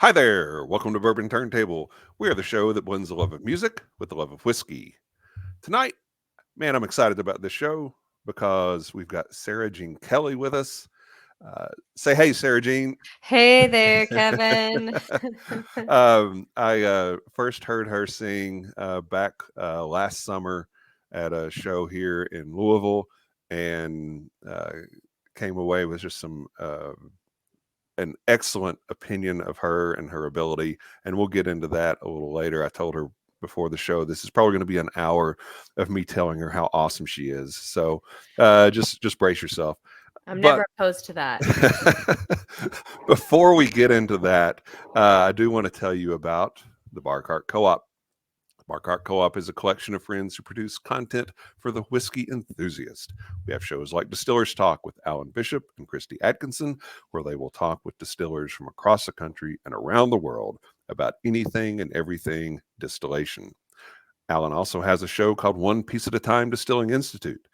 Hi there. Welcome to Bourbon Turntable. We are the show that blends the love of music with the love of whiskey. Tonight, man, I'm excited about this show because we've got Sara Jean Kelley with us. Say hey, Sara Jean. Hey there, Kevin. I first heard her sing back last summer at a show here in Louisville and came away with just an excellent opinion of her and her ability, and we'll get into that a little later. I told her before the show this is probably going to be an hour of me telling her how awesome she is. So just brace yourself. I'm But never opposed to that. before we get into that, I do want to tell you about the Bar Cart Co-op. Bar Cart Co-op is a collection of friends who produce content for the whiskey enthusiast. We have shows like Distillers Talk with Alan Bishop and Christy Atkinson, where they will talk with distillers from across the country and around the world about anything and everything distillation. Alan also has a show called One Piece at a Time Distilling Institute.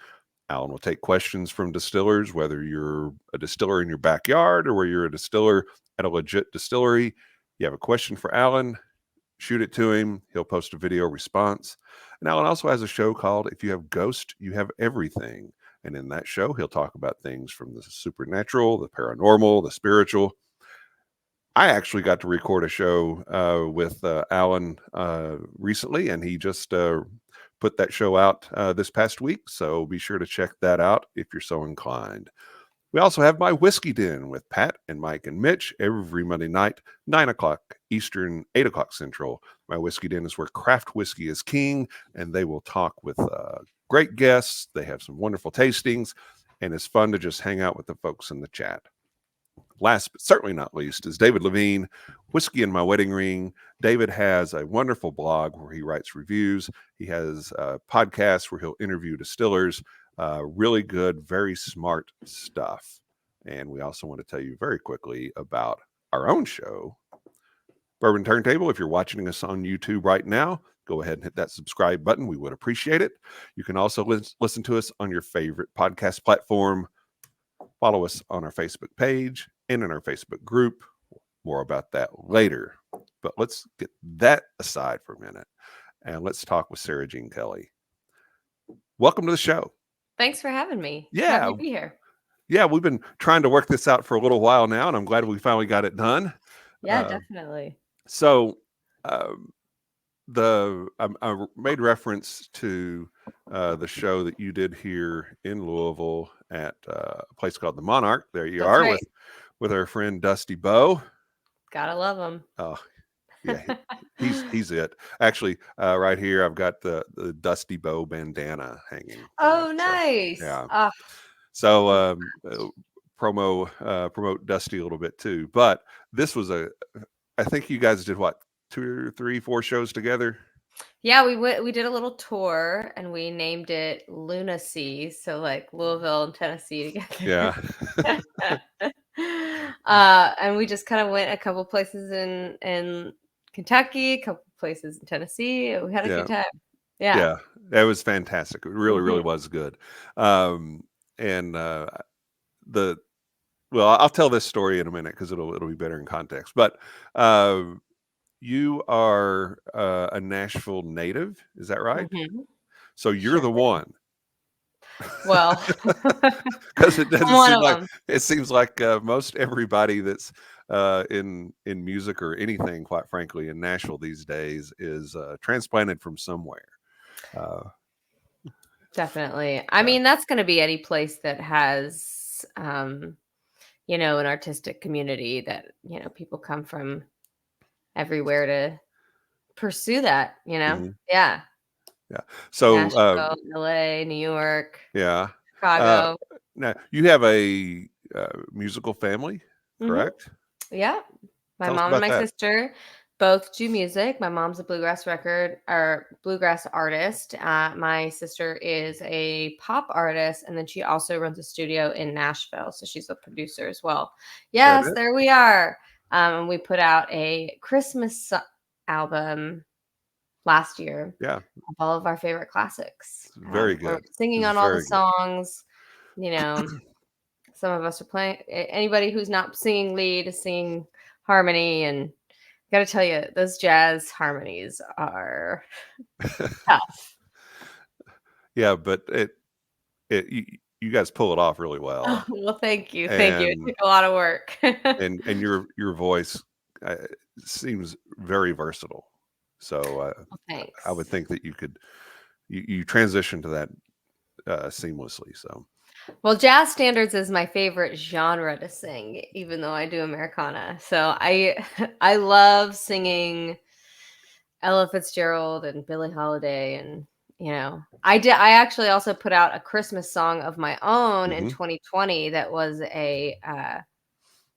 Alan will take questions from distillers, whether you're a distiller in your backyard or where you're a distiller at a legit distillery. You have a question for Alan, shoot it to him. He'll post a video response. And Alan also has a show called If You Have Ghost, You Have Everything. And in that show, he'll talk about things from the supernatural, the paranormal, the spiritual. I actually got to record a show with Alan recently, and he just put that show out this past week. So be sure to check that out if you're so inclined. We also have My Whiskey Den with Pat and Mike and Mitch every Monday night, 9 o'clock Eastern, 8 o'clock Central. My Whiskey Den is where craft whiskey is king, and they will talk with great guests. They have some wonderful tastings, and it's fun to just hang out with the folks in the chat. Last but certainly not least is David Levine, Whiskey in My Wedding Ring. David has a wonderful blog where he writes reviews. He has podcasts where he'll interview distillers. Really good, very smart stuff. And we also want to tell you very quickly about our own show, Bourbon Turntable. If you're watching us on YouTube right now, go ahead and hit that subscribe button. We would appreciate it. You can also listen to us on your favorite podcast platform. Follow us on our Facebook page and in our Facebook group. More about that later. But let's get that aside for a minute and let's talk with Sara Jean Kelley. Welcome to the show. Thanks for having me. Yeah. Happy to be here. Yeah, we've been trying to work this out for a little while now, and I'm glad we finally got it done. Yeah, definitely. So, I made reference to the show that you did here in Louisville at a place called the Monarch. There you That's are right. with our friend Dusty Bowe. Gotta love him. Oh, yeah, he's it. Actually, right here I've got the Dusty Bowe bandana hanging. Oh, So, nice. yeah. So promote Dusty a little bit too. But this was I think you guys did what, 2 or 3, 4 shows together? Yeah, we did a little tour and we named it Lunacy, so like Louisville and Tennessee together. Yeah. And we just kind of went a couple places in Kentucky, a couple places in Tennessee. We had a good time. Yeah. That was fantastic. It really was good. And I'll tell this story in a minute because it'll be better in context. But you are a Nashville native, is that right? Mm-hmm. So you're the one. Well, because it seems like most everybody that's in music or anything, quite frankly, in Nashville these days is transplanted from somewhere. Definitely. I mean, that's going to be any place that has, an artistic community that, people come from everywhere to pursue that, Mm-hmm. Yeah. Yeah. So, Nashville, LA, New York, yeah. Chicago. Now you have a musical family, correct? Mm-hmm. Yeah. My Tell us mom and about my that. sister both do music. My mom's a bluegrass artist. My sister is a pop artist, and then she also runs a studio in Nashville. So she's a producer as well. Yes, there we are. And we put out a Christmas album last year. Yeah. Of all of our favorite classics. Very good. Singing on all the songs. Some of us are playing. Anybody who's not singing lead is singing harmony, and Gotta tell you, those jazz harmonies are tough. Yeah, but you guys pull it off really Oh, well, well, thank you, thank you. It and took a lot of work. your voice uh, seems very versatile. So Well, I would thanks. think that you transition to that seamlessly. So Well, jazz standards is my favorite genre to sing, even though I do Americana. So I I love singing Ella Fitzgerald and Billie Holiday, and I actually also put out a Christmas song of my own in hmm 2020 that was a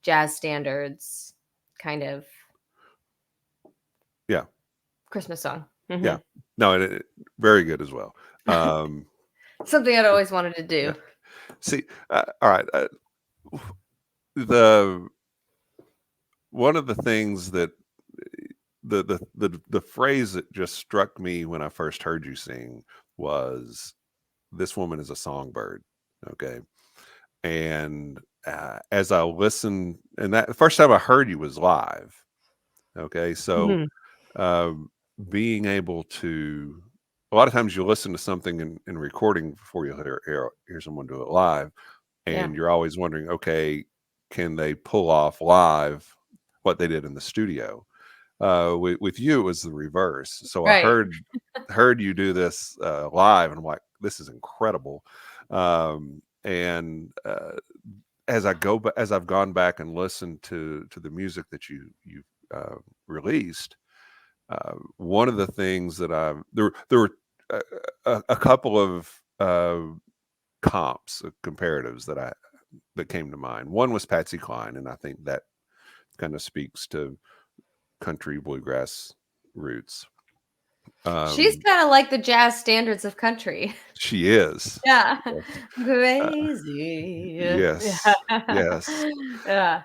jazz standards kind of yeah, Christmas song. yeah, no, very good as well. Um, Something I'd always wanted to yeah. do. See, all right. The one of the things that the phrase that just struck me when I first heard you sing was, "This woman is a songbird." Okay, and as I listened, and that the first time I heard you was live. Okay, so Mhm. um, being able to, a lot of times you listen to something in recording before you hear someone do it live, Yeah. and you're always wondering, okay, can they pull off live what they did in the studio? With you, it was the reverse. So I Right. heard you do this live, and I'm like, this is incredible. And as I've gone back and listened to the music that you uh, released, one of the things that there were a, a couple of comps, comparatives that came to mind. One was Patsy Cline, and I think that kind of speaks to country bluegrass roots. She's Um, kind of like the jazz standards of country. she is. Yeah. Yes. Uh, Crazy. yes. Yes. Yeah.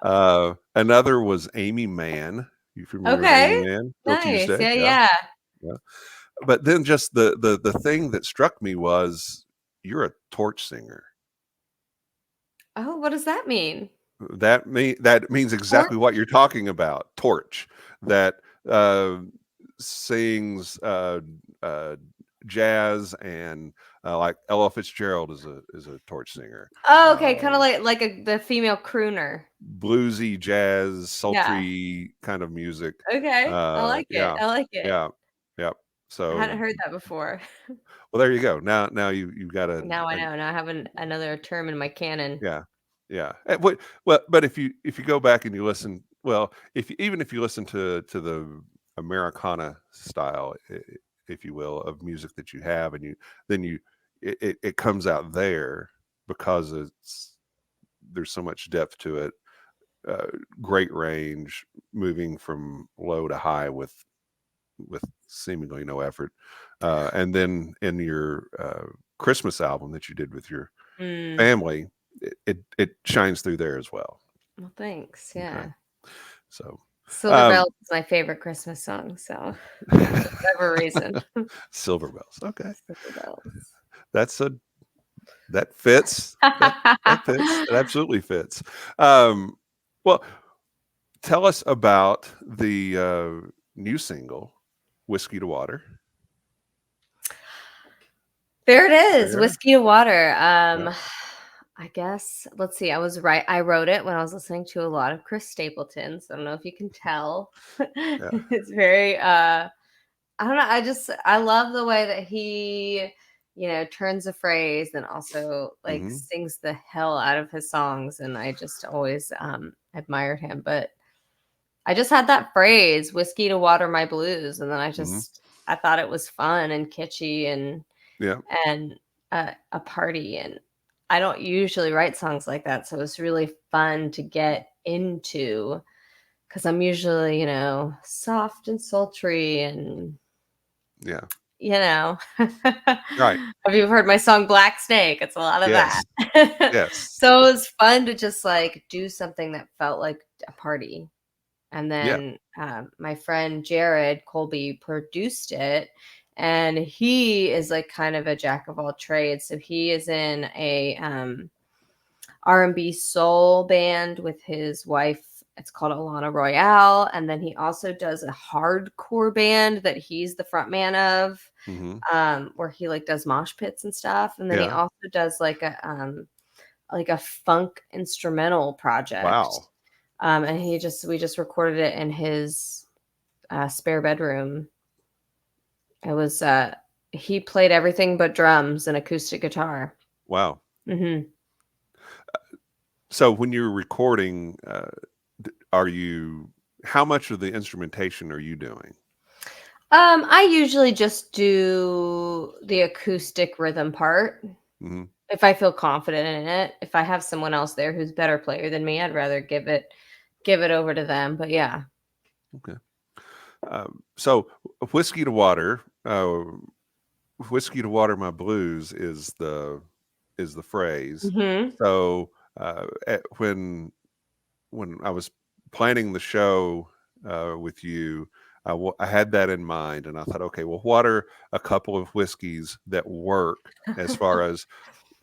Another was Amy Mann. You familiar with Amy Okay. Mann? Till Nice. Tuesday. Yeah, Yeah. yeah. Yeah. But then just the thing that struck me was you're a torch singer. Oh, what does that mean? That means Or exactly what you're talking about. Torch that uh, sings uh, jazz, and like Ella Fitzgerald is a torch singer. oh, Uh, okay, kind of like the female crooner. Bluesy jazz, Yeah. sultry kind of music. Okay. I like it. Yeah, I like it. yeah, yeah. I hadn't So heard that before. well, there you go. Now you've got Now I know. Now I have another term in my canon. yeah, yeah. But if you go back and you listen, well, even if you listen to the Americana style, if you will, of music that you have, and then you it comes out there because there's so much depth to it, uh, great range, moving from low to high with seemingly no effort, and then in your Christmas album that you did with your Mm. family, it shines through there as well. Well, thanks. Okay, Yeah. so Silver um, Bells is my favorite Christmas song, so for whatever reason. Silver Bells. Okay, Silver Bells. that's a that fits. That fits. That absolutely fits. Um, well, tell us about the new single, "Whiskey to Water." There it is, There. Whiskey to Water. Yeah. I guess let's see. I wrote it when I was listening to a lot of Chris Stapleton. So I don't know if you can tell. Yeah. It's very I don't know. I love the way that he, turns a phrase and also like hmm sings the hell out of his songs. And I just always admired him. But I just had that phrase, whiskey to water my blues. And then hmm I thought it was fun and kitschy Yeah. and a party. And I don't usually write songs like that. So it's really fun to get into because I'm usually, soft and sultry and Yeah. you know. Right. Have you heard my song Black Snake? It's a lot of that. Yes. Yes. So it was fun to just like do something that felt like a party. And Yeah. then my friend Jared Colby produced it. And he is like kind of a jack of all trades. So he is in a R&B soul band with his wife it's called Alana Royale. And then he also does a hardcore band that he's the front man of, Hmm. where he like does mosh pits and stuff. And then he Yeah. also does like a funk instrumental project. Wow. And we just recorded it in his spare bedroom. It was he played everything but drums and acoustic guitar. Wow. Hmm. So when you're recording, are you? How much of the instrumentation are you doing? I usually just do the acoustic rhythm part Hmm. if I feel confident in it. If I have someone else there who's better player than me, I'd rather give it over to them. But yeah. Okay. So whiskey to water, whiskey to water my blues is the phrase. Hmm. So when I was planning the show with you, I had that in mind, and I thought, okay, well, what are a couple of whiskeys that work as far as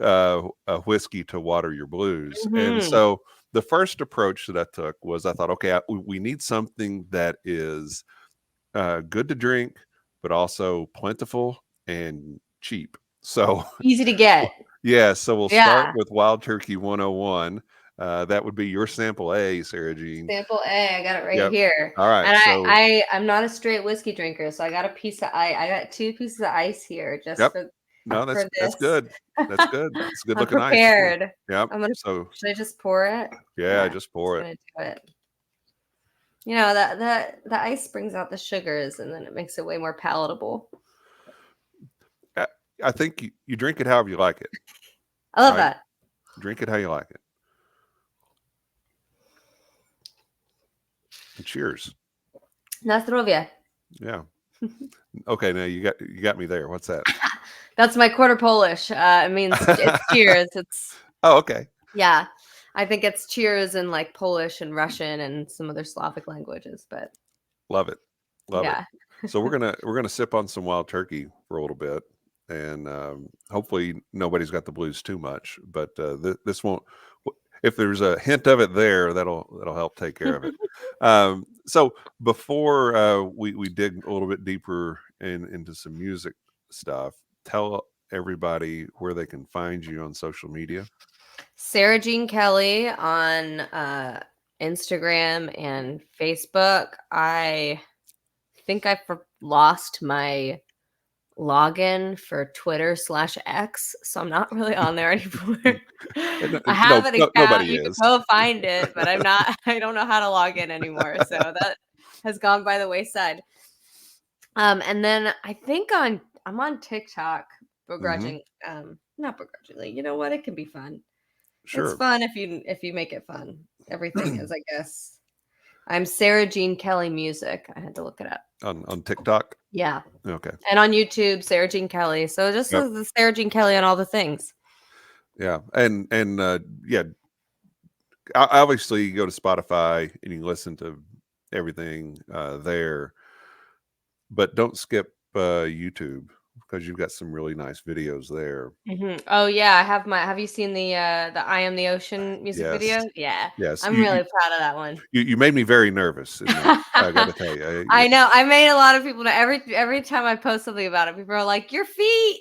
a whiskey to water your blues? And Hmm. so the first approach that I took was I thought, okay, we need something that is good to drink, but also plentiful and cheap. So Easy to get. yeah, so we'll start Yeah. with Wild Turkey 101. That would be your sample A, Sarah Jean. Sample A, I got it right Yep. here. All right. And So I'm not a straight whiskey drinker, so I got a piece of ice. I got two pieces of ice here just yep. No, for that's this. good. That's good. It's good I'm looking ice too. prepared. Yep. I'm gonna So should I just pour it? yeah, Yeah, just just pour it. gonna do it. You know, that the ice brings out the sugars and then it makes it way more palatable. I, I think you drink it however you like it. I All love right. that. Drink it how you like it. And cheers. Na zdrowie. Yeah. Okay, now you got me there. What's that? That's my quarter Polish. It means it's cheers. It's Oh, okay. yeah. I think it's cheers in like Polish and Russian and some other Slavic languages, but Love it. Love it. yeah. So we're gonna sip on some wild turkey for a little bit, and hopefully nobody's got the blues too much. But this won't. If there's a hint of it there, that'll help take care of it. So before we dig a little bit deeper into some music stuff, tell everybody where they can find you on social media. Sara Jean Kelley on Instagram and Facebook. I think lost my login for Twitter/X, so I'm not really on there anymore. I have an account. Nobody You can is. go find it, but I'm not. I don't know how to log in anymore, so that has gone by the wayside. And then I think I'm on TikTok, Hmm. not begrudgingly. You know what? It can be fun. It's Sure. fun if you make it fun. Everything is, I guess. I'm Sara Jean Kelley Music. I had to look it up. On TikTok. Yeah. Okay. And on YouTube, Sara Jean Kelley. So just Yep. the Sara Jean Kelley on all the things. Yeah. And yeah, obviously you go to Spotify and you can listen to everything there, but don't skip YouTube because you've got some really nice videos there. Mhm. Oh yeah, have you seen the I Am the Ocean music Yes. video? Yeah. Yes. I'm really proud of that one. You made me very nervous in that. I got to tell you. I know. I made a lot of people know every time I post something about it, people are like, "Your feet."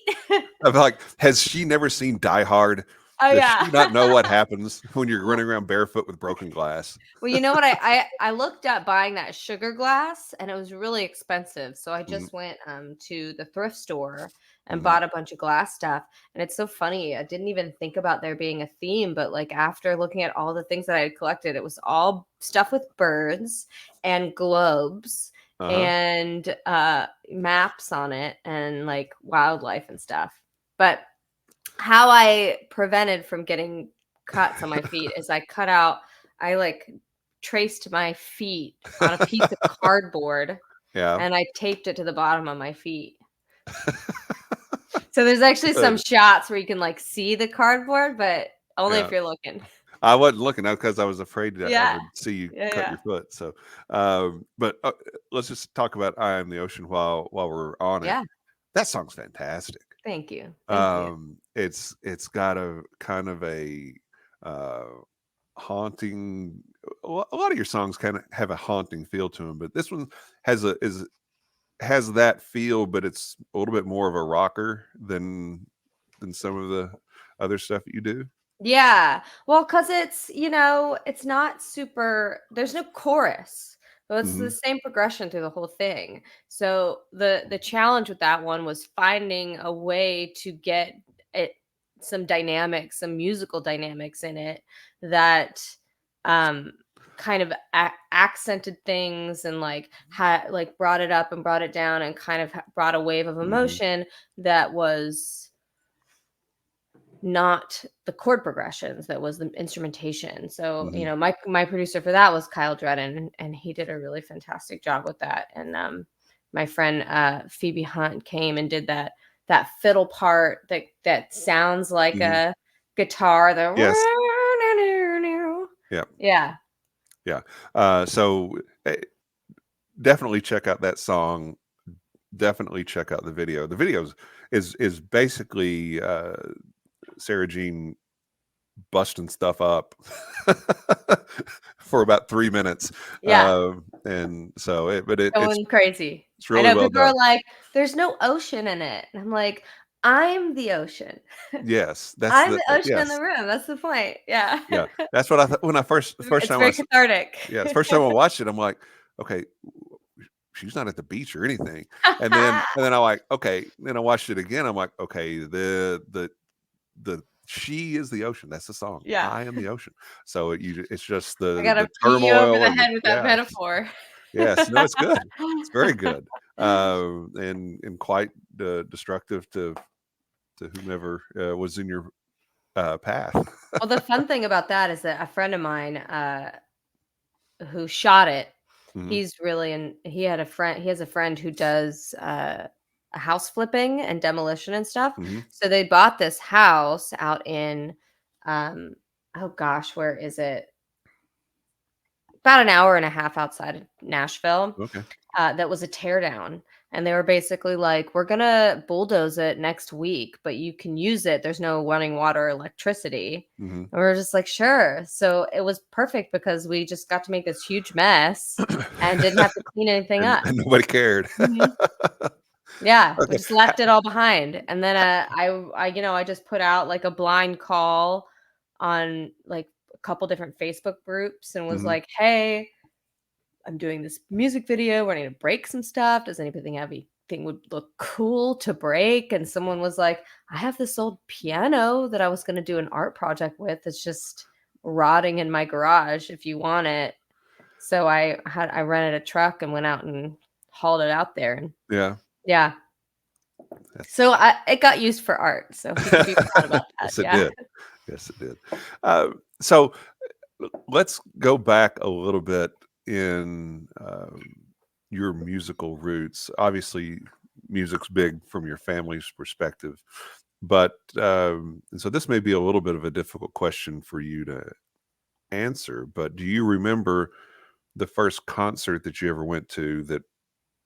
I'm like, has she never seen Die Hard? Oh Does yeah. she not know what happens when you're running around barefoot with broken glass? Well, you know what? I looked at buying that sugar glass and it was really expensive. So I Hmm. just went to the thrift store and Hmm. bought a bunch of glass stuff. And it's so funny. I didn't even think about there being a theme, but like after looking at all the things that I had collected, it was all stuff with birds and globes Uh-huh. and maps on it and like wildlife and stuff. But how I prevented from getting cuts on my feet is I like traced my feet on a piece of cardboard Yeah. and I taped it to the bottom of my feet. So there's actually some Good. shots where you can like see the cardboard, but only Yeah. if you're looking. I wasn't looking out because I was afraid that I Yeah. would see you Yeah, cut yeah. your foot. So, but let's just talk about "I Am the Ocean" while we're on it. Yeah. That song's fantastic. Thank you. Thank you. It's got a kind of a uh, haunting, a lot of your songs kind of have a haunting feel to them, but this one has that feel, but it's a little bit more of a rocker than some of the other stuff that you do. Yeah. Well, cuz it's, it's not super there's no chorus. So it's the Hmm. same progression through the whole thing. So the challenge with that one was finding a way to get it some dynamics, some musical dynamics in it that um kind of accented things and like like brought it up and brought it down and kind of brought a wave of Hmm. emotion that was not the chord progressions, that was the instrumentation. So, Hmm. my producer for that was Kyle Dredden, and he did a really fantastic job with that. And my friend Phoebe Hunt came and did that fiddle part that sounds like Hmm. a guitar. Yes. Yeah. Yeah. Yeah. So eh, definitely check out that song. Definitely check out the video. The videos is basically Sarah Jean busting stuff up for about 3 minutes, Yeah. and so it's Going crazy. it's I really know well people are done. like, "There's no ocean in it." And I'm like, "I'm the ocean. Yes, that's I'm the the ocean in the yes, room. That's the point." Yeah. yeah. That's what I thought when I first the first It's time I very s- cathartic. yeah, the first time I watched it, I'm like, okay, she's not at the beach or anything. And then I like, okay, then I watched it again. I'm like, okay, the she is the ocean. That's the song. Yeah. I am the ocean. So it's just I the gotta beat you over turmoil the and the head with that yeah. metaphor. Yes, no, it's good. It's very good, and quite destructive to whomever was in your path. Well, the fun thing about that is that a friend of mine, who shot it, Hmm. he's really he has a friend who does, house flipping and demolition and stuff. Hmm. So they bought this house out in, um, oh gosh, where is it? About an hour and a half outside of Nashville. Okay. That was a tear down. And they were basically like, "We're gonna bulldoze it next week, but you can use it. There's no running water or electricity." Hmm. And we were just like, "Sure." So it was perfect because we just got to make this huge mess and didn't have to clean anything up. And nobody cared. Mhm. Yeah, we Okay. just left it all behind. And then I just put out like a blind call on like a couple different Facebook groups and was Hmm. like, "Hey, I'm doing this music video. We're going to break some stuff. Does anybody have anything would look cool to break?" And someone was like, "I have this old piano that I was going to do an art project with. It's just rotting in my garage if you want it." So I rented a truck and went out and hauled it out there. And Yeah. yeah. That's So it got used for art. So he could be proud about that. yes, it Yeah. did. Yes, it did. So let's go back a little bit in your musical roots. Obviously, music's big from your family's perspective, but and so this may be a little bit of a difficult question for you to answer. But do you remember the first concert that you ever went to that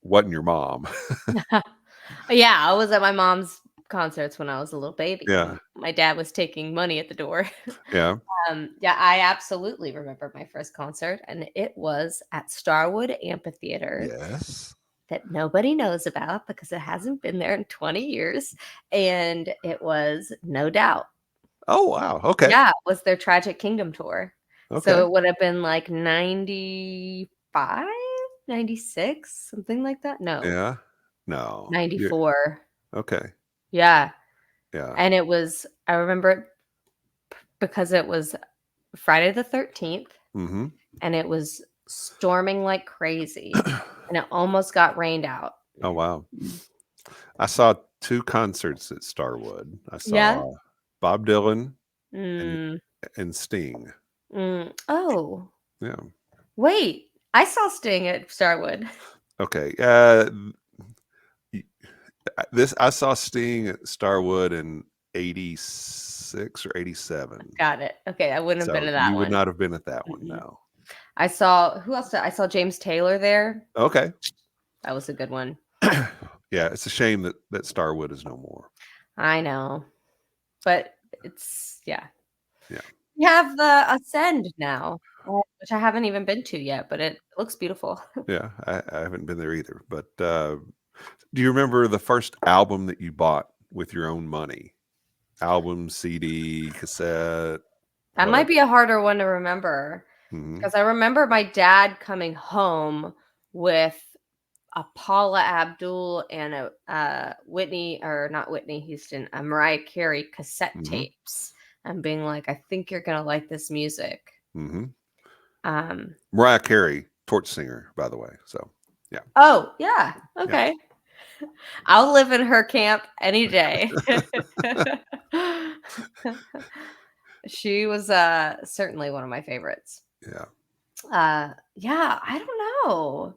wasn't your mom? Yeah, I was at my mom's concerts when I was a little baby. Yeah, My dad was taking money at the door. yeah, Yeah, I absolutely remember my first concert, and it was at Starwood Amphitheater yes. that nobody knows about because it hasn't been there in 20 years. And it was No Doubt. Oh wow. Okay. Yeah, it was their Tragic Kingdom tour. So Okay. it would have been like 95, 96, something like that. No, Yeah. No. Yeah. 94. Okay. Yeah. Yeah. And I remember it because it was Friday the 13th. Hmm. And it was storming like crazy, and it almost got rained out. Oh wow. I saw 2 concerts at Starwood. I Yeah? saw Bob Dylan and Mm, Sting. oh, Yeah. wait, I saw Sting at Starwood. Okay. Y- this I saw Sting at Starwood in 86 or 87. Got it. Okay, I wouldn't have been So to that you would one. not have been at that one, Mm-mm. no. I saw who else I saw James Taylor there. Okay. That was a good one. Yeah, it's a shame that Starwood is no more. I know, but it's yeah. Yeah. We have the Ascend now. which I haven't even been to yet, but it looks beautiful. Yeah, I haven't been there either. But do you remember the first album that you bought with your own money? Album, CD, cassette, That might whatever. be a harder one to remember Hmm. because I remember my dad coming home with a Paula Abdul and a Whitney, or not Whitney Houston, a Mariah Carey cassette Hmm. tapes, and being like, "I think you're gonna like this music." Hmm. Um, Mariah Carey, torch singer, by the way. So yeah, oh yeah, yeah, okay. I'll live in her camp any day. She was certainly one of my favorites. yeah. Yeah, I don't know.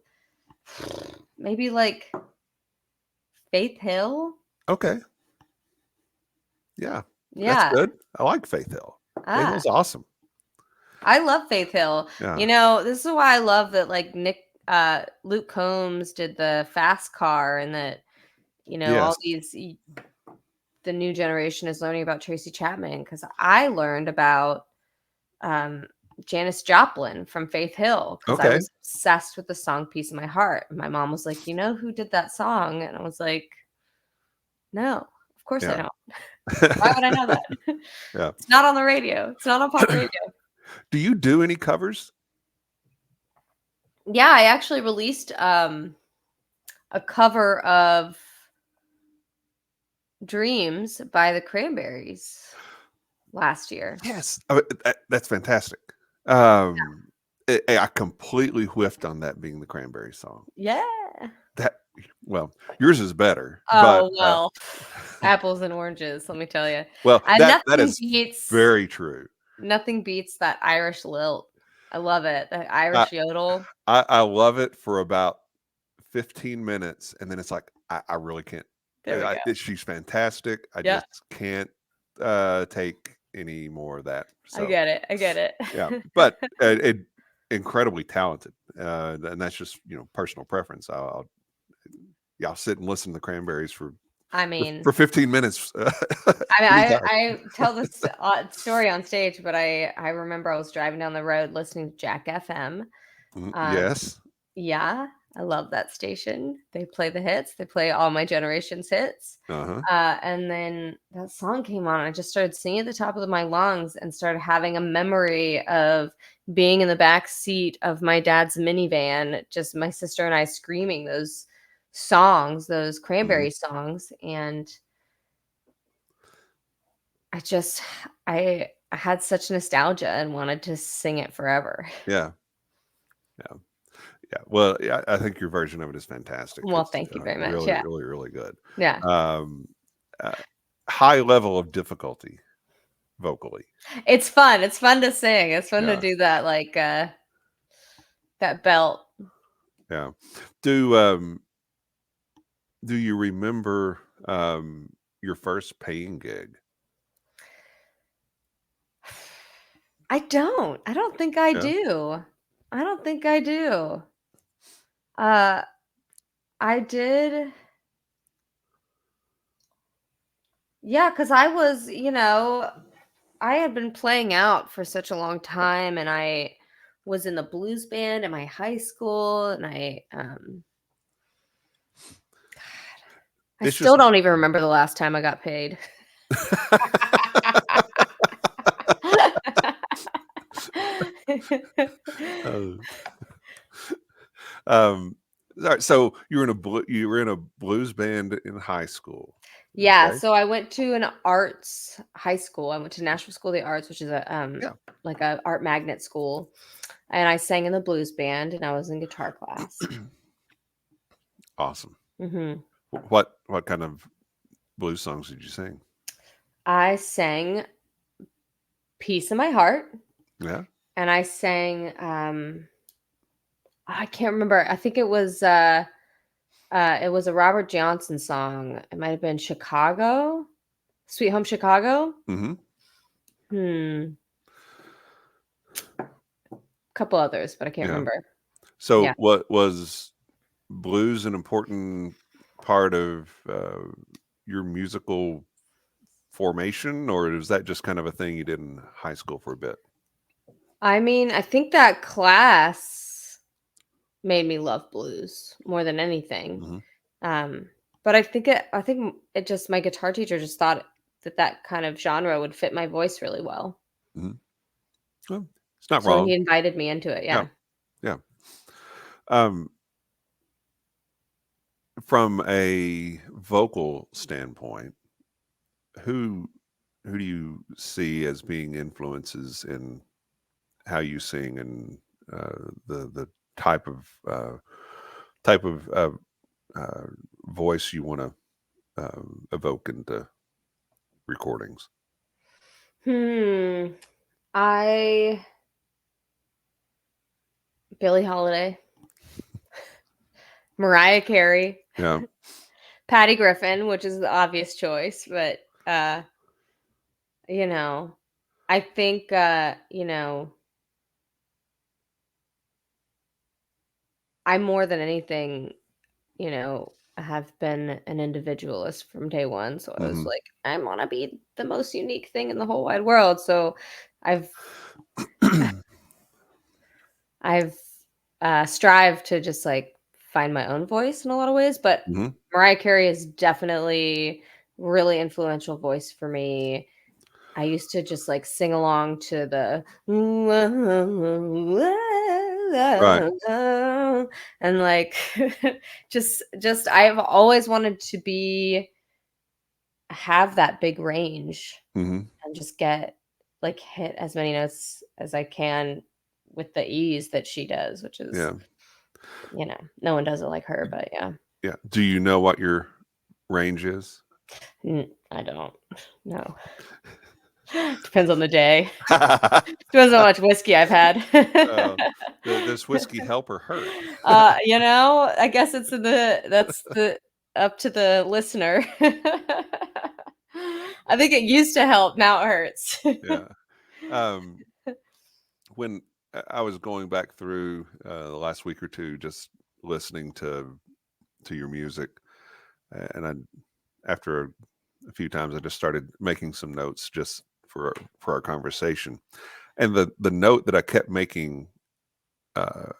Maybe like Faith Hill? Okay, yeah, that's Yeah. good. I like Faith Hill. Faith Ah, Hill's awesome. I love Faith Hill. Yeah. This is why I love that like Luke Combs did the Fast Car, and that, all Yes. the new generation is learning about Tracy Chapman, because I learned about um Janis Joplin from Faith Hill because I Okay. was obsessed with the song Piece of My Heart. And my mom was like, "You know who did that song?" And I was like, "No, of course I Yeah. don't. Why would I know that?" Yeah. It's not on the radio. It's not on pop radio. Do you do any covers? Yeah, I actually released a cover of Dreams by the Cranberries last year. Yes. That's fantastic. Um, I completely whiffed on that being the Cranberry song. Yeah. That well, yours is better, but Oh, well, apples and oranges, let me tell you. well, And that is very true. nothing beats that Irish lilt. I love it. The I Irish yodel. I love it for about 15 minutes, and then it's like I really can't. There we go. She's fantastic. I Yeah, just can't take any more of that. I So get it. I get it. yeah, but it incredibly talented, and that's just personal preference. Yeah, I'll sit and listen to Cranberries I for, mean, for 15 minutes. I mean, Anytime. I tell this story on stage, but I remember I was driving down the road listening to Jack FM. Mhm. Um, Yes. yeah, I love that station. They play the hits. They play all my generation's hits. Uh-huh. And then that song came on, and I just started singing at the top of my lungs and started having a memory of being in the back seat of my dad's minivan, just my sister and I screaming those songs, those Mhm. Cranberry songs. And I just I had such nostalgia and wanted to sing it forever. Yeah. Yeah. Yeah. Well, yeah, I think your version of it is fantastic. Well, It's thank you very much. really, Yeah. really, really good. Yeah. Um, uh, High level of difficulty vocally. It's fun. It's fun to sing. It's fun to Yeah. do that, like that belt. Yeah. Do do you remember your first paying gig? I don't. I don't think I Yeah. do. I don't think I do. Uh I did. Yeah, cuz I was, I had been playing out for such a long time, and I was in the blues band in my high school, and I It's still just don't even remember the last time I got paid. Uh, um, all right, so you were in a blues band in high school. Yeah, Okay. so I went to an arts high school. I went to National School of the Arts, which is a Yeah. like a art magnet school, and I sang in the blues band, and I was in guitar class. Awesome. Hmm. What kind of blues songs did you sing? I sang "Peace in My Heart," Yeah. and I sang I can't remember. I think it was a Robert Johnson song. It might have been Chicago, Sweet Home Chicago. Hmm. Hmm, couple others, but I can't Yeah. remember. So Yeah. what was blues an important part of your musical formation, or is that just kind of a thing you did in high school for a bit? I mean, I think that class made me love blues more than anything. Hmm. Um, but I think it just my guitar teacher just thought that that kind of genre would fit my voice really well. Hmm. Well, it's not So he wrong. invited me into it. Yeah, Yeah. yeah. Um, from a vocal standpoint, who who do you see as being influences in how you sing and the type of type of uh, voice you want to evoke into recordings? Hmm. I Billie Holiday, Mariah Carey, Yeah. Patty Griffin, which is the obvious choice, but uh, you know, I think I more than anything, have been an individualist from day one. So I was Hmm. like, I want to be the most unique thing in the whole wide world. So I've I've strived to just like find my own voice in a lot of ways, but Hmm. Mariah Carey is definitely really influential voice for me. I used to just like sing along to the Right. and like just I've always wanted to be have that big range Hmm. and just get like hit as many notes as I can with the ease that she does, which is, Yeah. no one does it like her, but yeah. Yeah. Do you know what your range is? I don't. No. Depends on the day. Depends on how much whiskey I've had. uh, does whiskey help or hurt? I guess that's the up to the listener. I think it used to help, now it hurts. Yeah. Um, when I was going back through the last week or two, just listening to your music, and I after a few times, I just started making some notes just for our conversation. And the note that I kept making uh,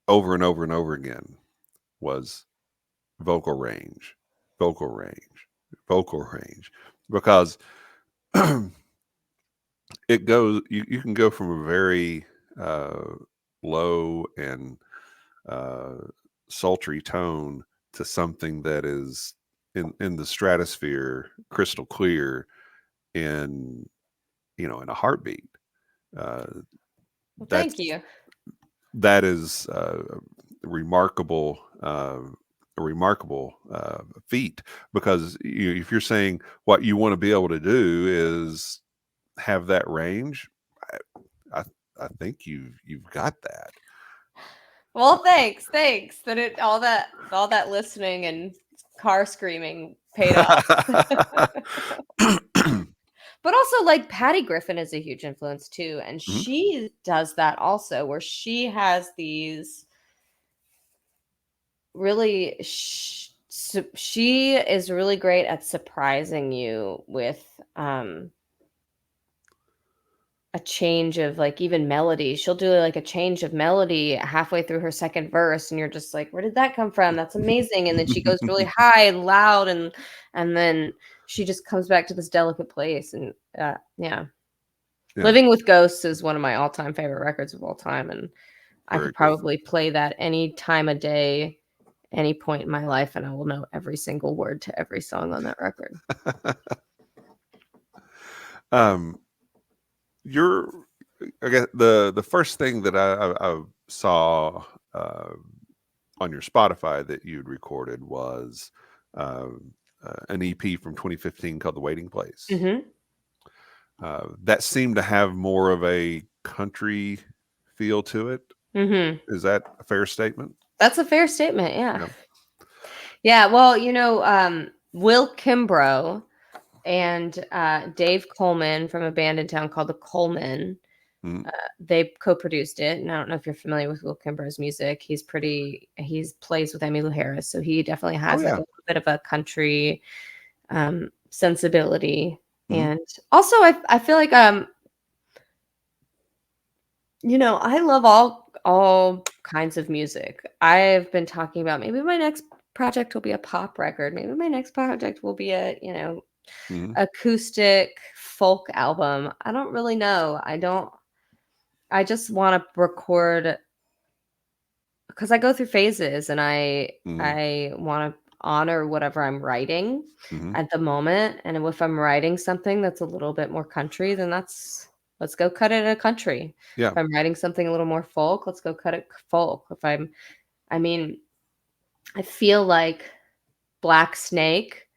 over and over and over again was vocal range, vocal range, vocal range, because you can go from a very uh, low and uh, sultry tone to something that is in the stratosphere, crystal clear, in in a heartbeat. Uh, Well, thank that's you. that is remarkable. A remarkable feat, because if you're saying what you want to be able to do is have that range, I, I, I think you've got Well, thanks that it all that listening and car screaming paid off. that. But also, like, Patty Griffin is a huge influence too, and Mhm. she does that also, where she has these really she is really great at surprising you with a change of like even melody. She'll do like a change of melody halfway through her second verse, and you're just like, where did that come from? That's amazing. And then she goes really high and loud, and then she just comes back to this delicate place. And yeah. Yeah, Living with Ghosts is one of my all-time favorite records of all time, and I very could good. probably play that any time of day, any point in my life, and I will know every single word to every song on that record. um, you're I guess the first thing that I saw uh, on your Spotify that you'd recorded was an EP from 2015 called "The Waiting Place." Mhm. That seemed to have more of a country feel to it. Mhm. Is that a fair statement? That's a fair statement, yeah. Yeah. Yeah, well, Will Kimbrough and Dave Coleman from a band in town called the Coleman, Mhm. they co-produced it. And I don't know if you're familiar with Will Kimbrough's music. He's plays with Emmylou Harris, so he definitely Oh has like yeah. a little bit of a country sensibility. Mhm. And also I feel like I love all kinds of music. I've been talking about maybe my next project will be a pop record. Maybe my next project will be a Hmm. acoustic folk album. I don't really know. I just want to record because I go through phases and I Hmm. I want to honor whatever I'm writing Hmm. at the moment. And if I'm writing something that's a little bit more country, then let's go cut it a country. Yeah. If I'm writing something a little more folk, let's go cut it folk. I mean, I feel like Black Snake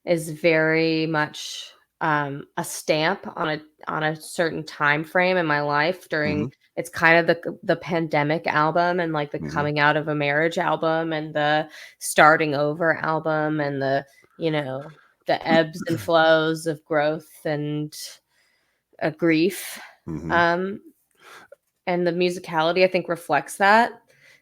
is very much a stamp on a certain time frame in my life during Hmm. it's kind of the pandemic album and like the Hmm. coming out of a marriage album and the starting over album and the ebbs and flows of growth and grief. Hmm. um and the musicality I think reflects that.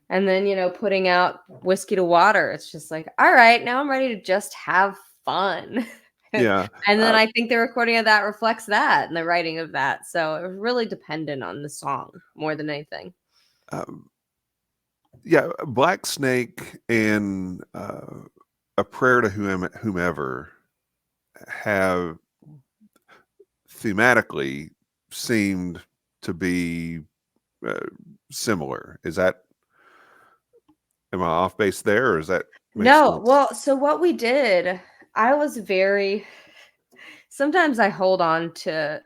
And then, putting out Whiskey to Water, it's just like, all right, now I'm ready to just have fun. Yeah. And then Uh, I think the recording of that reflects that and the writing of that. So it was really dependent on the song more than anything. um, yeah. Black Snake and A Prayer to Whomever have thematically seemed to be uh, similar. Am I off base there, or does that make No, sense? well, so what we did, I was very sometimes I hold on to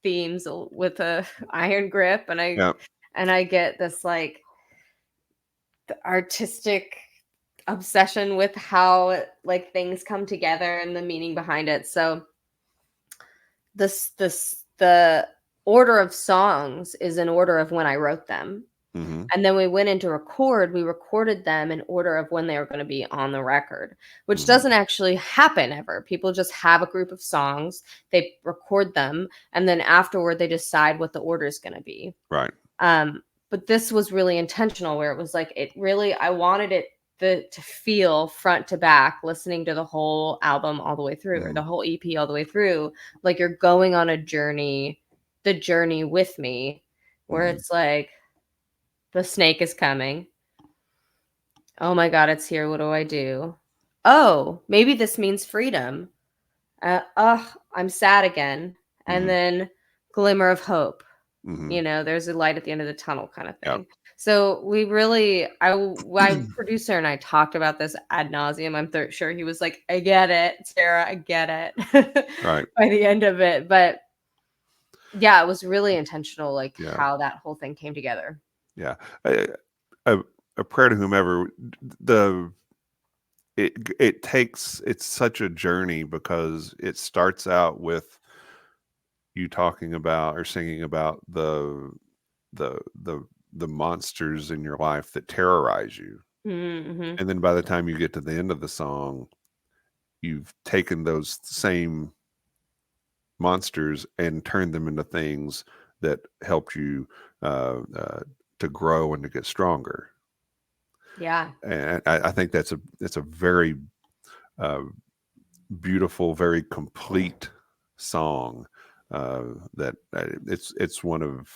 themes with a iron grip Yeah. and I get this like the artistic obsession with how like things come together and the meaning behind it. So the order of songs is in order of when I wrote them. Hmm. And then we went into record, we recorded them in order of when they were going to be on the record, which Hmm. doesn't actually happen ever. People just have a group of songs, they record them, and then afterward they decide what the order is going to be. Right. But this was really intentional where it was like it really I wanted it to feel front to back, listening to the whole album all the way through or Hmm. the whole EP all the way through, like you're going on a journey, the journey with me, where Hmm. it's like the snake is coming. Oh my god, it's here. What do I do? Oh, maybe this means freedom. I'm sad again. And Hmm. then glimmer of hope. Hmm. There's a light at the end of the tunnel kind of Yeah. thing. So we really, my producer and I talked about this ad nauseum. I'm sure he was like, I get it, Sarah, I get it Right. by the end of it. But yeah, it was really intentional, like Yeah. how that whole thing came together. Yeah. A, a, a Prayer to Whomever. The it's such a journey because it starts out with you talking about or singing about the the the monsters in your life that terrorize you, Mm-hmm. and then by the time you get to the end of the song, you've taken those same monsters and turned them into things that helped you uh, uh, to grow and to get stronger. Yeah. And I think that's a very uh, beautiful, very complete song. That it's one of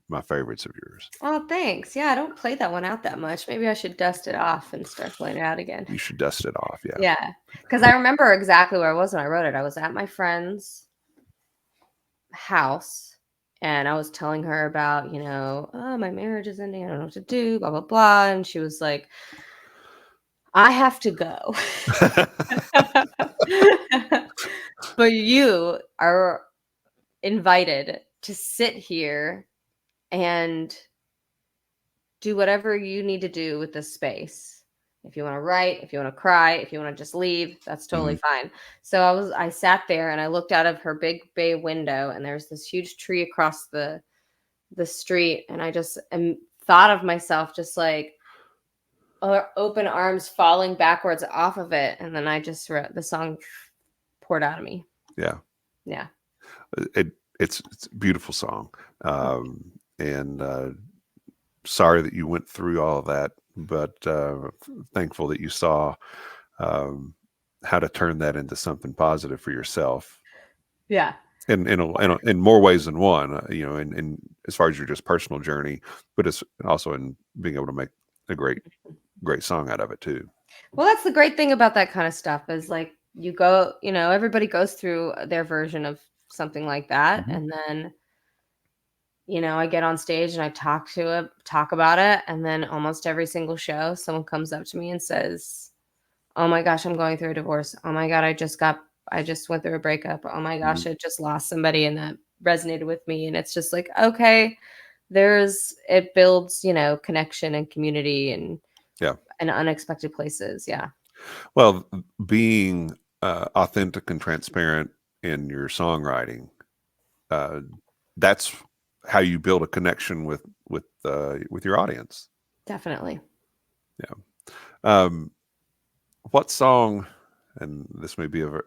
my favorites of yours. Oh, thanks. Yeah, I don't play that one out that much. Maybe I should dust it off and start playing it out again. You should dust it off. Yeah. Yeah, because I remember exactly where I was when I wrote it. I was at my friend's house and I was telling her about, oh, my marriage is ending. I don't know what to do, blah, blah, blah. And she was like, I have to go. But you are invited to sit here and do whatever you need to do with this space. If you want to write, if you want to cry, if you want to just leave, that's totally Mhm. fine. So I sat there and I looked out of her big bay window and there's this huge tree across the street and I just thought of myself just like open arms falling backwards off of it and then I just wrote the song poured out of me. Yeah. Yeah. It's a beautiful song. And sorry that you went through all of that, but thankful that you saw um, how to turn that into something positive for yourself Yeah. in more ways than one. And as far as your just personal journey, but it's also in being able to make a great song out of it too. Well, that's the great thing about that kind of stuff is like you go, everybody goes through their version of something like that, Mhm. and then I get on stage and I talk about it, and then almost every single show, someone comes up to me and says, "Oh my gosh, I'm going through a divorce. Oh my god, I just went through a breakup. Oh my Mhm. gosh, I just lost somebody and that resonated with me." And it's just like, okay, it builds, connection and community Yeah. and unexpected places. Yeah, Well, being authentic and transparent in your songwriting, uh, that's how you build a connection with your audience. definitely. Yeah. Um, what song? And this may be an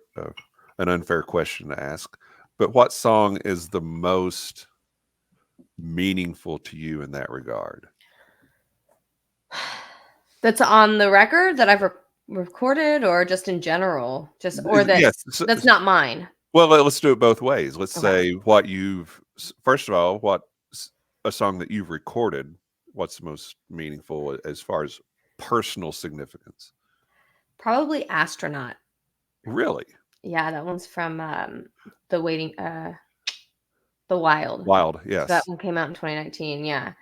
unfair question to ask, but what song is the most meaningful to you in that regard? That's on the record that I've recorded, or just in general, just or Yes. that's not mine. Well, let's do it both ways. Let's Okay. say what first of all, a song that you've recorded, what's the most meaningful as far as personal significance? Probably Astronaut. Really? Yeah, that one's from the waiting The Wild. Wild, So that yes. one came out in 2019. Yeah.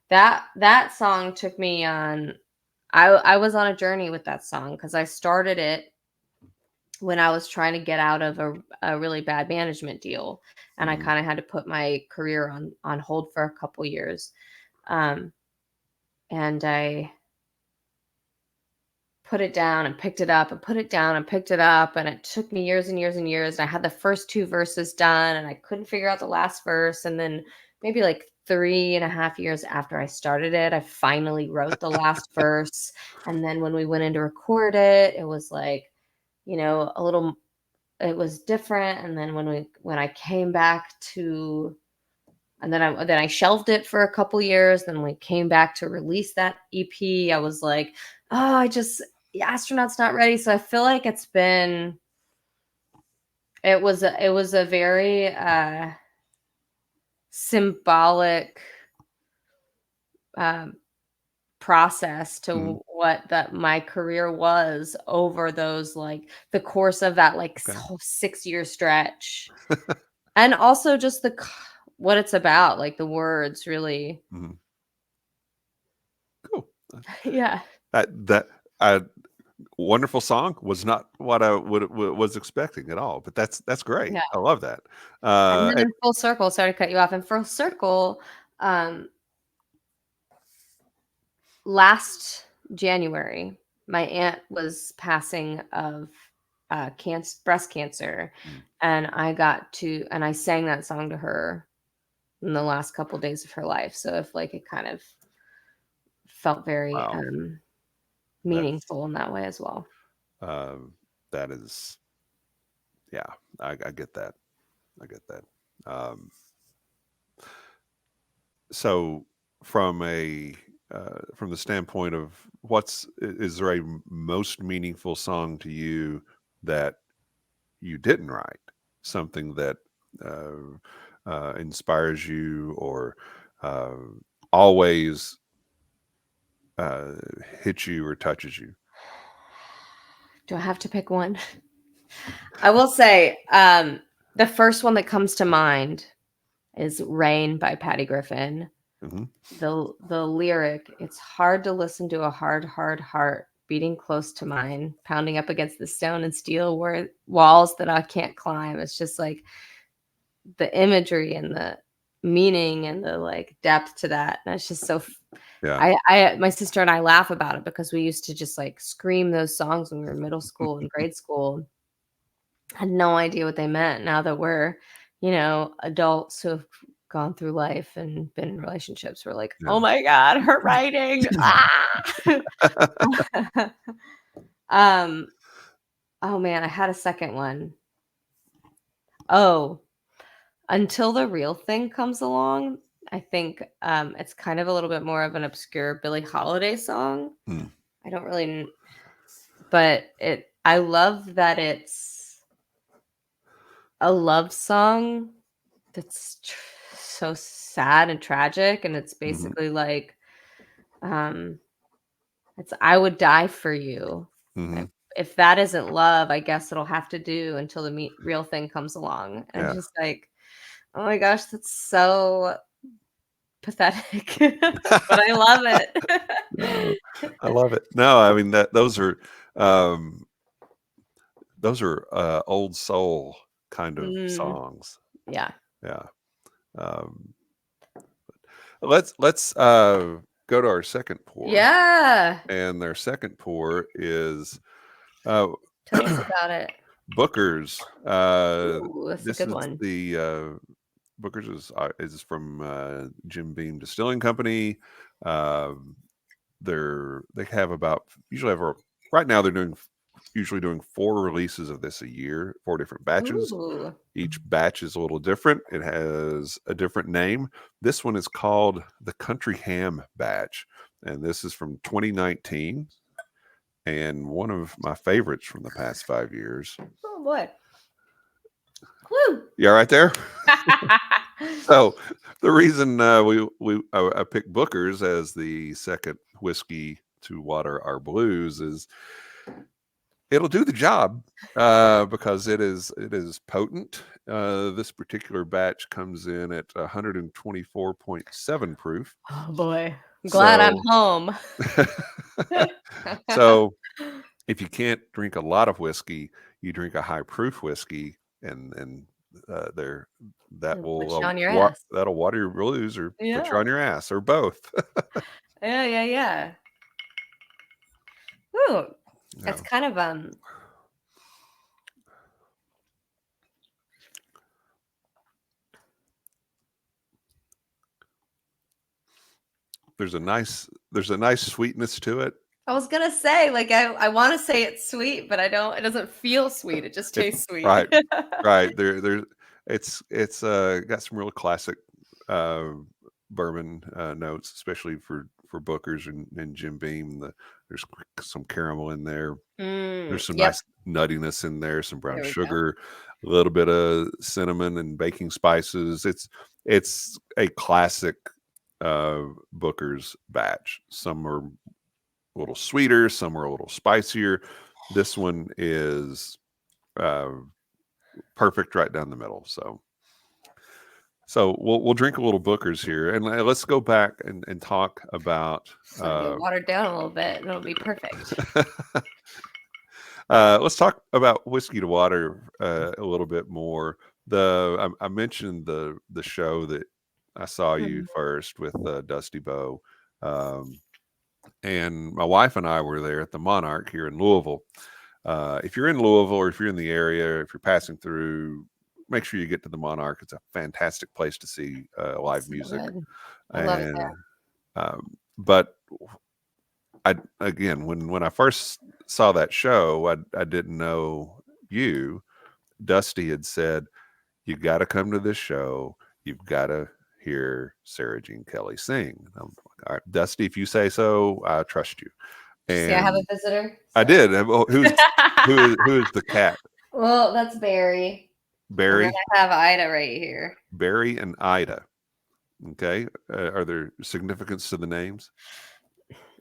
That song took me on I was on a journey with that song because I started it when I was trying to get out of a really bad management deal, and I Mhm. kind of had to put my career on hold for a couple years. Um, and I put it down and picked it up and put it down and picked it up, and it took me years and years and years. And I had the first two verses done, and I couldn't figure out the last verse. And then maybe like 3.5 years after I started it, I finally wrote the last verse. And then when we went in to record it, it was like, a little it was different. And then when I came back to and then I shelved it for a couple years. Then we came back to release that EP. I was like, oh, Astronaut's not ready. So I feel like it was a very symbolic um, process Mhm. to what that my career was over those like the course of that like Okay. whole 6 year stretch. And also just what it's about, like the words really. Mhm. Cool. Yeah. That wonderful song was not what I was expecting at all, but that's great. Yeah. I love that. And then Uh, in full circle, sorry to cut you off. In full circle, um, last January, my aunt was passing of breast cancer, mm, and I sang that song to her in the last couple days of her life. So if like it kind of felt very wow, that's meaningful in that way as well. um, that is, yeah, I get that. I get that. Um, so from the standpoint of is there a most meaningful song to you that you didn't write? Something that uh, inspires you or uh, always uh, hits you or touches you? Do I have to pick one? I will say, the first one that comes to mind is "Rain" by Patty Griffin. Hmm. The lyric, "It's hard to listen to a hard, hard heart beating close to mine, pounding up against the stone and steel walls that I can't climb." It's just like the imagery and the meaning and the like depth to that. And it's just so Yeah. my sister and I laugh about it because we used to just like scream those songs when we were in middle school and grade school. Had no idea what they meant. Now that we're, adults who have gone through life and been in relationships, we're like, Yeah. "Oh my god, her writing." Ah! Um, oh man, I had a second one. Oh, "Until the Real Thing Comes Along." I think, it's kind of a little bit more of an obscure Billie Holiday song. Mm. I don't really but I love that it's a love song that's so sad and tragic, and it's Mhm. basically like, it's I would die for you. Mhm. If that isn't love, I guess it'll have to do until the real thing comes along. And it's Yeah. just like, oh my gosh, that's so pathetic, but I love No, it. I love it. No, I mean um, those are old soul kind of Mm, songs. yeah. Yeah. Um, let's go to our second pour, Yeah. and their second pour is uh, Tell us about it. Booker's. Ooh, that's a This good is one. the Booker's is from Jim Beam Distilling Company. Um, they have about usually have a, right now they're usually doing 4 releases of this a year, 4 different batches. Ooh. Each batch is a little different. It has a different name. This one is called the Country Ham batch, and this is from 2019, and one of my favorites from the past 5 years. Oh boy. Woo. Yeah, right there. So the reason I picked Booker's as the second whiskey to water our blues is it'll do the job because it is potent. This particular batch comes in at 124.7 proof. Oh boy. I'm glad I'm So, home. so if you can't drink a lot of whiskey, you drink a high proof whiskey, and there that It'll put will you on your ass. that'll water your blues or put you Yeah. on your ass or both. Yeah, yeah, yeah. Ooh. Yeah. It's kind of There's a nice sweetness to it. I was gonna say, like, I wanna say it's sweet, but I don't it doesn't feel sweet, it just It tastes sweet. right, right. It's got some real classic uh, bourbon notes, especially for Booker's and Jim Beam. There's some caramel in there. There's some Yep. nice nuttiness in there, some brown There we go. sugar, a little bit of cinnamon and baking spices. It's a classic Booker's batch. Some are a little sweeter, some are a little spicier. This one is uh, perfect right down the middle. So we'll drink a little Booker's here, and let's go back and talk about. Just let it get watered down a little bit, and it'll be perfect. Let's talk about whiskey to water a little bit more. I mentioned the show that I saw you Mhm. first with Dusty Bow, um, and my wife and I were there at the Monarch here in Louisville. If you're in Louisville or if you're in the area, if you're passing through, make sure you get to the Monarch. It's a fantastic place to see live It's so music. good. I love it And there. but I again, when I first saw that show, I didn't know you. Dusty had said, "You got to come to this show. You've got to hear Sara Jean Kelley sing." And I'm like, "All right, Dusty, if you say so, I trust you." Did you see I have a And visitor? I So did. Who is the cat? well, that's Barry. And then Barry, I have Ida right here. Barry, and Ida. Okay, are there significance to the names?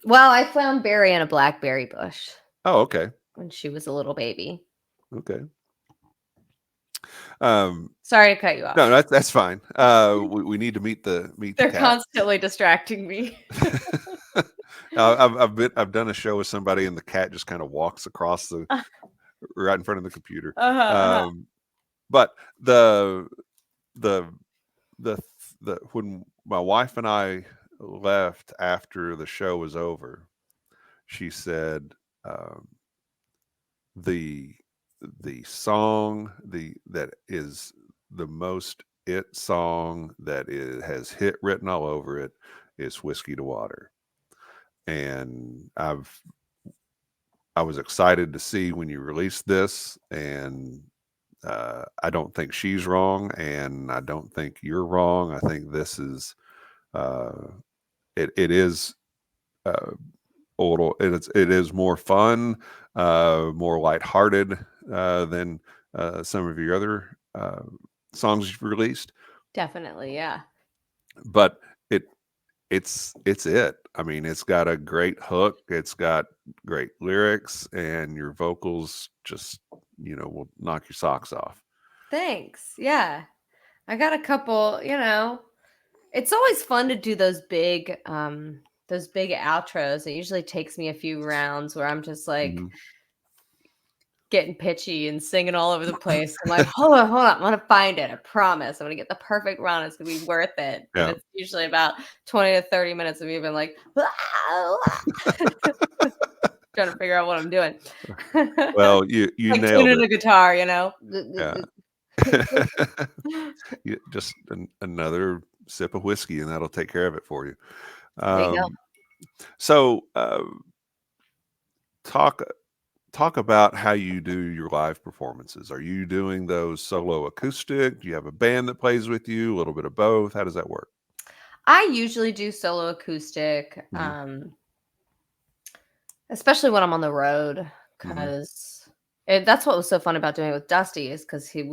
Well, I found Barry in a blackberry bush Oh, okay, when she was a little baby. okay. Um, Sorry to cut you no, off. that's fine. We need to meet the They're cat. constantly distracting me. I've done a show with somebody, and the cat just kind of walks across the right in front of the computer. Uh-huh, uh-huh. But the the the when my wife and I left after the show was over, she said um, the the song that is the most it song that has hit written all over it is Whiskey to Water. And I was excited to see when you released this, and I don't think she's wrong, and I don't think you're wrong. I think this is uh, it is uh, a little it is more fun, more lighthearted than some of your other songs you've released. Definitely, yeah. but it it's it. I mean, it's got a great hook, it's got great lyrics, and your vocals just, will knock your socks off. Thanks. Yeah. I got a couple, it's always fun to do those big outros. It usually takes me a few rounds where I'm just like Mhm. getting pitchy and singing all over the place. I'm like, hold on, I'm gonna find it. I promise. I'm gonna get the perfect run. It's gonna be worth it. And Yeah. it's usually about 20 to 30 minutes of me being like, trying to figure out what I'm doing. Well, you Like nailed tuning it. a guitar, Yeah. Just another sip of whiskey, and that'll take care of it for you. There you go. Um, so, talk talk about how you do your live performances. Are you doing those solo acoustic? Do you have a band that plays with you? A little bit of both? How does that work? I usually do solo acoustic, Mhm, especially when I'm on the road, mhm. because that's what was so fun about doing it with Dusty is because we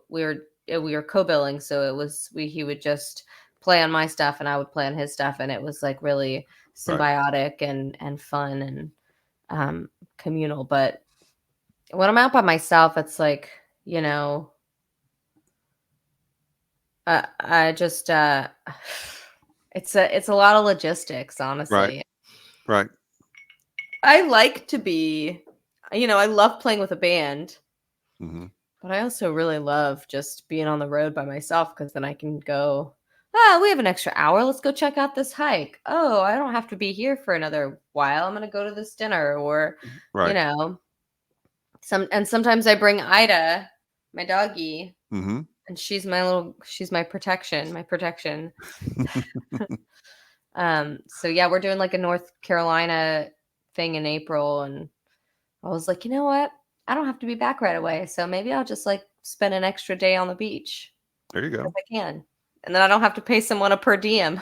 were co-billing, so he would just play on my stuff and I would play on his stuff, and it was like really Right, symbiotic and fun and um, communal. But when I'm out by myself, it's like you know, I just it's a lot of logistics, right, honestly. right. I like to be, I love playing with a band, Mhm. but I also really love just being on the road by myself because then I can go, oh, we have an extra hour. Let's go check out this hike. Oh, I don't have to be here for another while. I'm going to go to this dinner or, you Right. know, sometimes I bring Ida, my doggy, Mhm. and she's my protection. So yeah, we're doing like a North Carolina thing in April, and I was like, you know what? I don't have to be back right away. So maybe I'll just like spend an extra day on the beach There you because go. I can. And then I don't have to pay someone a per diem.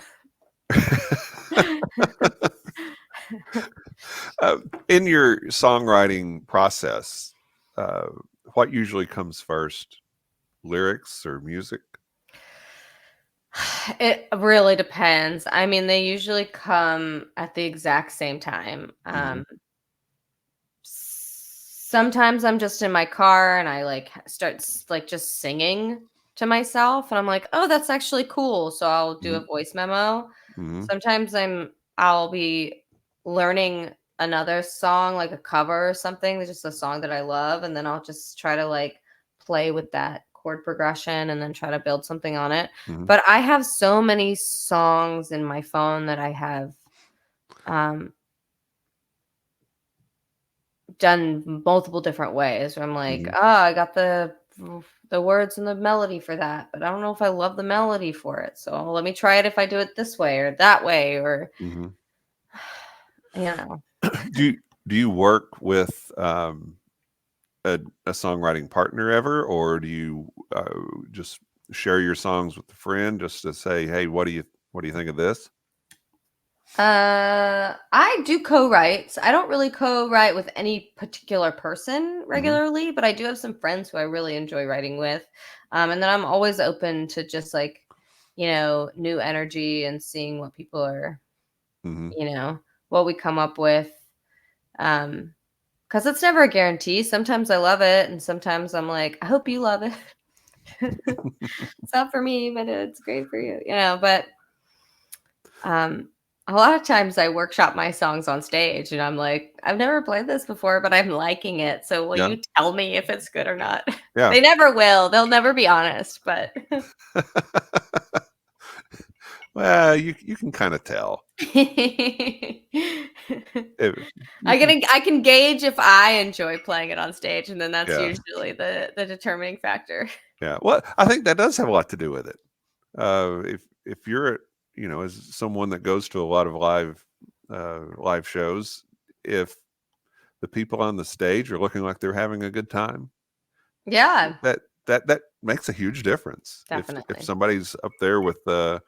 Uh, in your songwriting process, uh, what usually comes first? Lyrics or music? It really depends. I mean, they usually come at the exact same time. Mhm, Sometimes I'm just in my car and I like start like just singing to myself and I'm like, "Oh, that's actually cool." So I'll do a mhm, voice memo. mhm, Sometimes I'll be learning another song like a cover or something, just a song that I love, and then I'll just try to like play with that chord progression and then try to build something on it. mhm, But I have so many songs in my phone that I have um done multiple different ways where I'm like, mhm, "Oh, I got the words and the melody for that, but I don't know if I love the melody for it. So let me try it if I do it this way or that way or mhm. you know." Do you do you work with, a songwriting partner ever, or do you, just share your songs with a friend just to say, "Hey, what do you think of this?" I do co-write. I don't really co-write with any particular person Mhm, regularly, but I do have some friends who I really enjoy writing with. And then I'm always open to just like, new energy and seeing what people are, mhm. you know, what we come up with. Um, because it's never a guarantee. Sometimes I love it, and sometimes I'm like, I hope you love it. It's not for me, but it's great for you. But um, a lot of times I workshop my songs on stage, and I'm like, I've never played this before, but I'm liking it. So will Yeah, you tell me if it's good or not? yeah. They never will. They'll never be honest, but Well, you can kinda tell. If you can I can gauge if I enjoy playing it on stage, and then that's Yeah, usually the determining factor. yeah. Well, I think that does have a lot to do with it. If you're, as someone that goes to a lot of live shows, if the people on the stage are looking like they're having a good time, Yeah, that makes a huge difference. If definitely. somebody's up there with a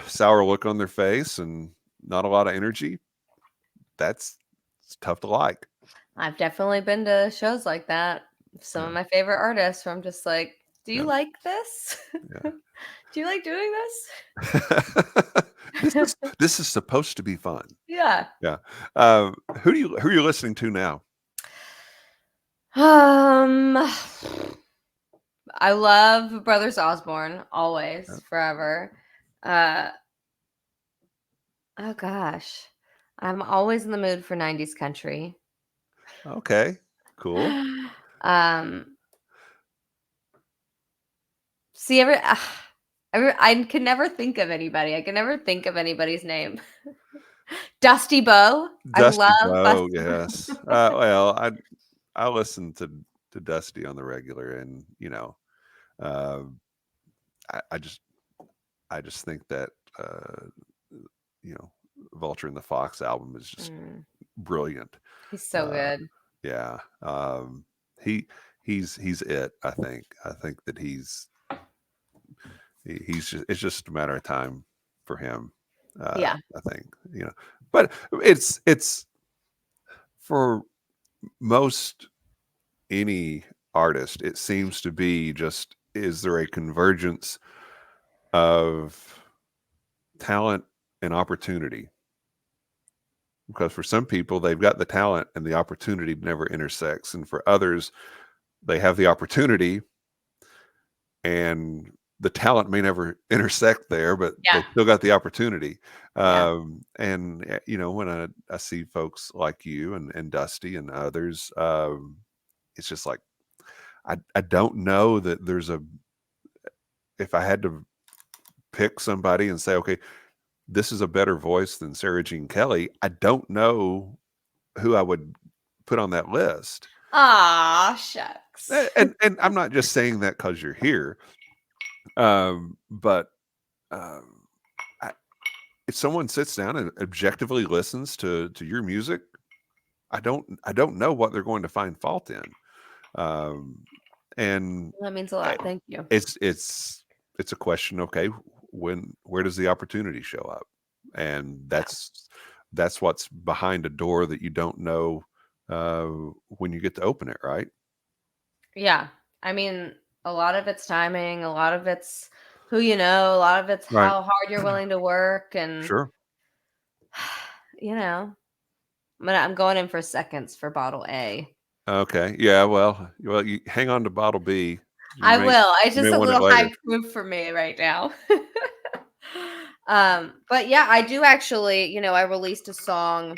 sour look on their face and not a lot of energy, that's it's tough to like. I've definitely been to shows like that. Some Yeah, of my favorite artists where I'm just like, "Do you yeah, like this? Do yeah. Do you like doing this? This is supposed to be fun. Yeah. Yeah. Who are you listening to now? Um, I love Brothers Osborne, Yeah. always, forever. Uh, oh gosh, I'm always in the mood for 90s country. Okay. Cool. Um, see, I can never think of anybody. I can never think of anybody's name. Dusty Bow. I Dusty love Bow, Dusty yes. Well, I listen to Dusty on the regular, and uh, I just think that uh, you know, Vulture and the Fox album is just Mm, brilliant. he's so Uh, good. yeah, he he's it. I think that he's just it's just a matter of time for him. Yeah. I think but it's for most any artist. It seems to be just, is there a convergence of talent and opportunity? Because for some people, they've got the talent and the opportunity never intersects, and for others, they have the opportunity and the talent may never intersect there, but they Yeah. still got the opportunity. Yeah. And when I see folks like you and Dusty and others, it's just like I don't know that there's a if I had to pick somebody and say, okay, this is a better voice than Sara Jean Kelley, I don't know who I would put on that list. Aw, shucks. And I'm not just saying that because you're here, but um, I, if someone sits down and objectively listens to your music, I don't know what they're going to find fault in. Um, and That means a I- lot. Thank you. it's a question. Okay, where does the opportunity show up? And Yeah. that's what's behind a door that you don't know uh, when you get to open it, right? Yeah. I mean, a lot of it's timing, a lot of it's who you know, a lot of it's Right. how hard you're willing to work and Sure. you know, I'm going in for seconds for bottle A. Okay. Yeah. Well, you hang on to bottle B. You I may will. It's you may just a want it little later. high proof for me right now. But yeah, I do actually, I released a song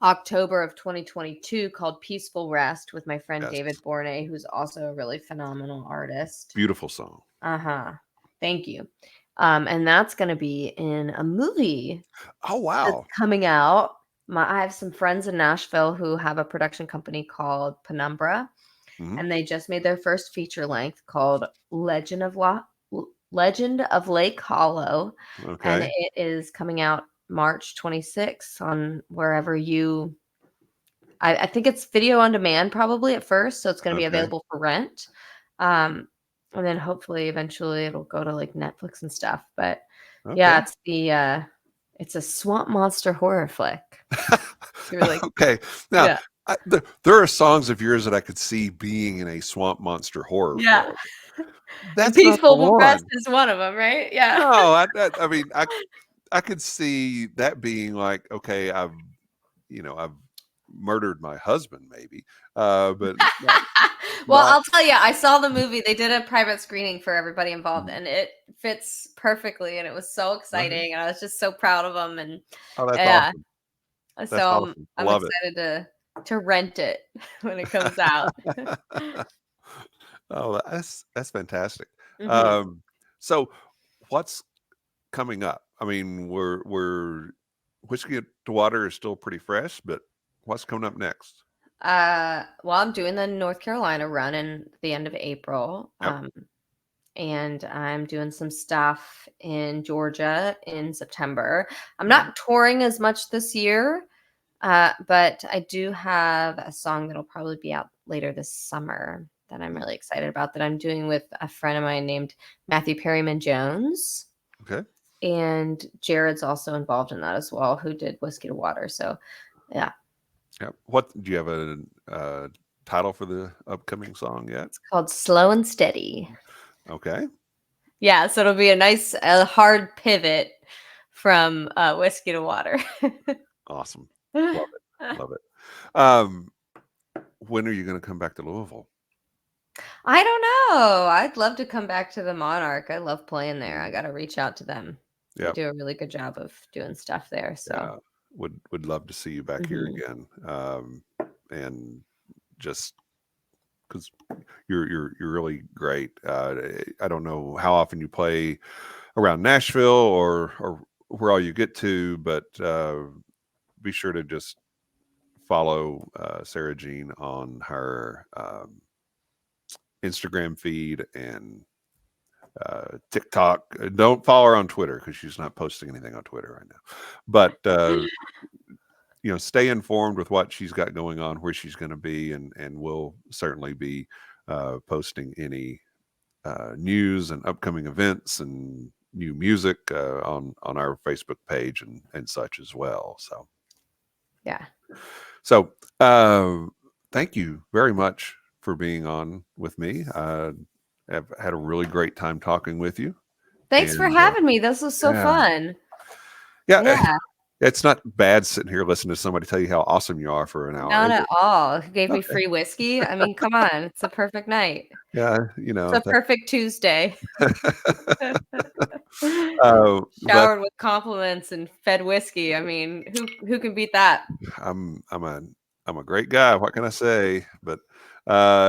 October of 2022 called Peaceful Rest with my friend Yes. David Bourne, who's also a really phenomenal artist. Beautiful song. Uh-huh. Thank you. And that's going to be in a movie Oh that's wow. coming out. I have some friends in Nashville who have a production company called Penumbra, Hmm. and they just made their first feature length called Legend of Lake Hollow, and Okay. it is coming out March 26th on wherever you. I think it's video on demand probably at first, so it's going to be Okay. available for rent, um, and then hopefully eventually it'll go to like Netflix and stuff. But yeah, Okay. it's a swamp monster horror flick. You're like, Okay. Now, yeah, there are songs of yours that I could see being in a swamp monster horror yeah, flick. and That's not the Peaceful Rest one. is one of them, right? Yeah. No, I mean, I could see that being like, okay, I've murdered my husband, maybe, but Well, not. I'll tell you, I saw the movie. They did a private screening for everybody involved, Mhm. and it fits perfectly. And it was so Right. exciting, and I was just so proud of them. And Oh, that's yeah, awesome. That's so I'm awesome. I'm Love it. excited to rent it when it comes out. Oh, that's fantastic. Hmm. Um, so what's coming up? I mean, we're Whiskey to Water is still pretty fresh, but what's coming up next? Well, I'm doing the North Carolina run in the end of April. Yep. And I'm doing some stuff in Georgia in September. I'm Mhm. not touring as much this year, but I do have a song that'll probably be out later this summer that I'm Mhm. really excited about that I'm doing with a friend of mine named Matthew Perryman Jones. Okay. And Jared's also involved in that as well, who did Whiskey to Water. So, yeah, Yep. What do you have a title for the upcoming song yet? it's called Slow and Steady. Okay. Yeah, so it'll be a nice hard pivot from whiskey to water. Awesome. Love it. Love it. Um, when are you going to come back to Louisville? I don't know. I'd love to come back to the Monarch. I love playing there. I got to reach out to them. They Yeah. do a really good job of doing stuff there. So, Yeah. Would love to see you back here Mhm. again. And just because you're really great. I don't know how often you play around Nashville or where all you get to, but be sure to just follow Sara Jean on her Instagram feed and TikTok. Don't follow her on Twitter because she's not posting anything on Twitter right now. But stay informed with what she's got going on, where she's going to be, and we'll certainly be posting any news and upcoming events and new music on our Facebook page and such as well. yeah. So thank you very much for being on with me. I've had a really great time talking with you. Thanks for And having me. This was so yeah, fun. yeah, Yeah, it's not bad sitting here listening to somebody tell you how awesome you are for an hour, not is at it? all. Gave me Okay. free whiskey. I mean, come on. It's a perfect night. Yeah, It's a perfect Tuesday. but Showered with compliments and fed whiskey. I mean, who can beat that? I'm a great guy. What can I say? But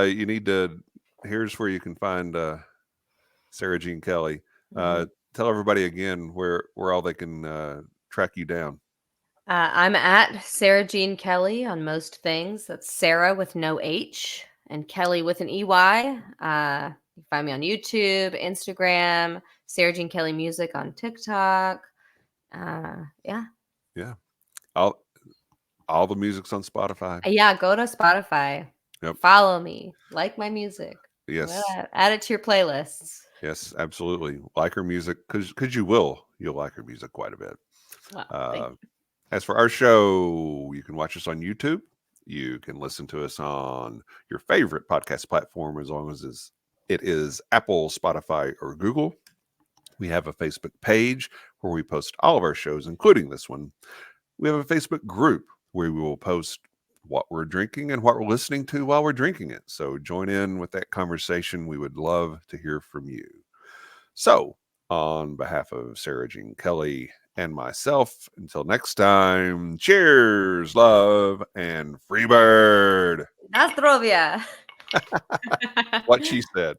you need to. Here's where you can find Sara Jean Kelley. Mhm. Tell everybody again where all they can track you down. I'm at Sara Jean Kelley on most things. That's Sarah with no H and Kelly with an EY. You can find me on YouTube, Instagram, Sara Jean Kelley Music on TikTok. Yeah. Yeah, all the music's on Spotify. Yeah, go to Spotify. Yep. Follow me. Like my music. Yes. Add it to your playlists. Yes. Absolutely. Like her music because you'll like her music quite a bit. Well, thank Uh, you. as for our show, you can watch us on YouTube. You can listen to us on your favorite podcast platform as long as it is Apple, Spotify, or Google. We have a Facebook page where we post all of our shows, including this one. We have a Facebook group where we will post what we're drinking and what we're listening to while we're drinking it. So join in with that conversation. We would love to hear from you. So, on behalf of Sara Jean Kelley and myself, until next time, cheers, love, and free bird. Nastrovia. What she said.